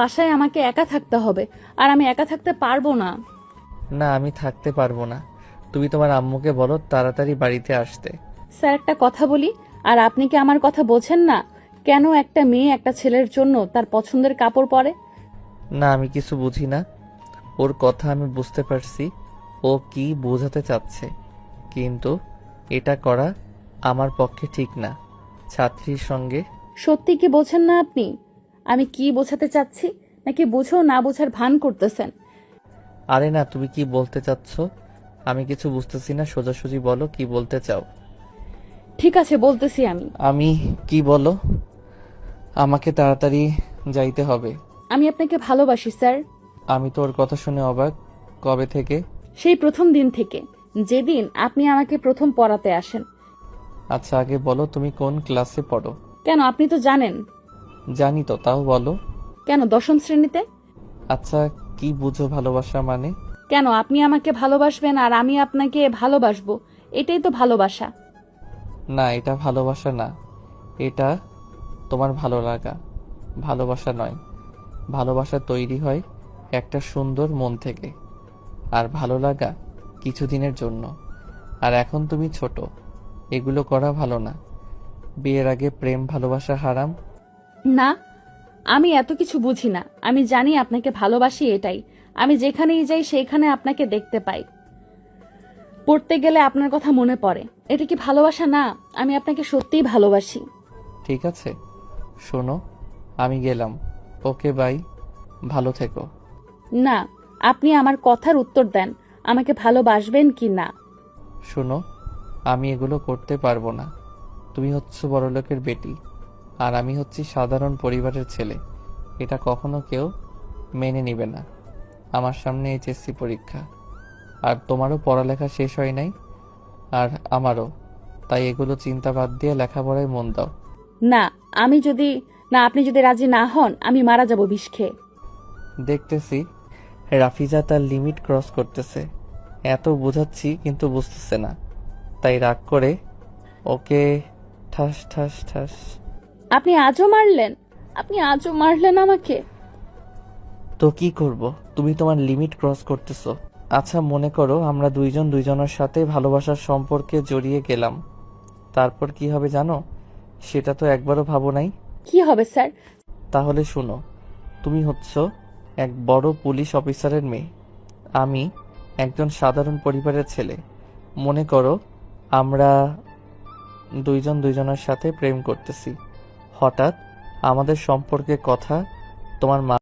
বাসায় আমাকে একা থাকতে হবে, আর আমি একা থাকতে পারবো না। না, আমি থাকতে পারবো না। তুমি তোমার আম্মুকে বলো তাড়াতাড়ি বাড়িতে আসতে। স্যার একটা কথা বলি, আর আপনি কি আমার কথা বোঝেন না? কেন একটা মেয়ে একটা ছেলের জন্য তার পছন্দের কাপড় পরে? না, আমি কিছু বুঝি না। ওর কথা আমি বুঝতে পারছি ও কি বোঝাতে চাচ্ছে, কিন্তু এটা করা আমার পক্ষে ঠিক না ছাত্রীর সঙ্গে। সত্যি কি বোঝেন না আপনি আমি কি বোঝাতে চাচ্ছি, নাকি বুঝেও না বোঝার ভান করতেছেন? আরে না, তুমি কি বলতে চাচ্ছ আমি কিছু বুঝতেছি না। সোজাসুজি বলো কি বলতে চাও। ঠিক আছে, বলতেছি আমি। আমি কি বলো। আমাকে তাড়াতাড়ি যাইতে হবে। আমি আপনাকে ভালোবাসি স্যার। আমি তোর কথা শুনে অবাক। কবে থেকে? সেই প্রথম দিন থেকে, যেদিন আপনি আমাকে প্রথম পড়াতে আসেন। আচ্ছা, আগে বলো তুমি কোন ক্লাসে পড়ো? কেন, আপনি তো জানেন। জানি তো, তাও বলো। কেন, দশম শ্রেণীতে। আচ্ছা, কি বুঝো ভালোবাসা মানে? কেন, আপনি আমাকে ভালোবাসবেন আর আমি আপনাকে ভালোবাসবো, এটাই তো ভালোবাসা। না, এটা ভালোবাসা না। এটা তোমার ভালো লাগা। ভালোবাসা নয়। ভালোবাসা তৈরি হয় একটা সুন্দর মন থেকে, আর ভালো লাগা কিছুদিনের জন্য। আর এখন তুমি ছোট, এগুলো করা ভালো না। বিয়ের আগে প্রেম ভালোবাসা হারাম। না, আমি এত কিছু বুঝি না। আমি জানি আপনাকে ভালোবাসি, এটাই। আমি যেখানেই যাই সেখানে আপনাকে দেখতে পাই। পড়তে গেলে আপনার কথা মনে পড়ে। এটা কি ভালোবাসা না? আমি আপনাকে সত্যিই ভালোবাসি। ঠিক আছে, শোনো, আমি গেলাম। ওকে, বাই। ভালো থেকো। না, আপনি আমার কথার উত্তর দেন। আমাকে ভালোবাসবেন কি না? শোনো, আমি এগুলো করতে পারবো না। তুমি হচ্ছ বড়লোকের বেটি, আর আমি হচ্ছি সাধারণ পরিবারের ছেলে। এটা কখনো কেউ মেনে নিবে না। আমার সামনে এইচএসসি পরীক্ষা, আর তোমারও পড়ালেখা শেষ হয় নাই, আর আমারও। তাই এগুলো চিন্তা বাদ দিয়ে লেখাপড়ায় মন দাও। না, আমি যদি না আপনি যদি রাজি না হন, আমি মারা যাব বিষ খেয়ে। দেখতেছি রাফিজা তার লিমিট ক্রস করতেছে। এত বোঝাচ্ছি কিন্তু বুঝতেছে না, তাই রাগ করে ওকে ঠাস ঠাস ঠাস। আপনি আজও মারলেন? আপনি আজও মারলেন আমাকে? তো কি করব, তুমি তোমার লিমিট ক্রস করতেছো। আচ্ছা, মনে করো আমরা দুইজন দুইজনের সাথে ভালোবাসার সম্পর্কে জড়িয়ে গেলাম, তারপর কি হবে জানো? সেটা তো একবারও ভাবো নাই। কি হবে স্যার? তাহলে শুনো, তুমি হচ্ছ এক বড় পুলিশ অফিসারের মেয়ে, আমি একজন সাধারণ পরিবারের ছেলে। মনে করো আমরা দুইজন দুইজনের সাথে প্রেম করতেছি। হঠাৎ আমাদের সম্পর্কে কথা তোমার মা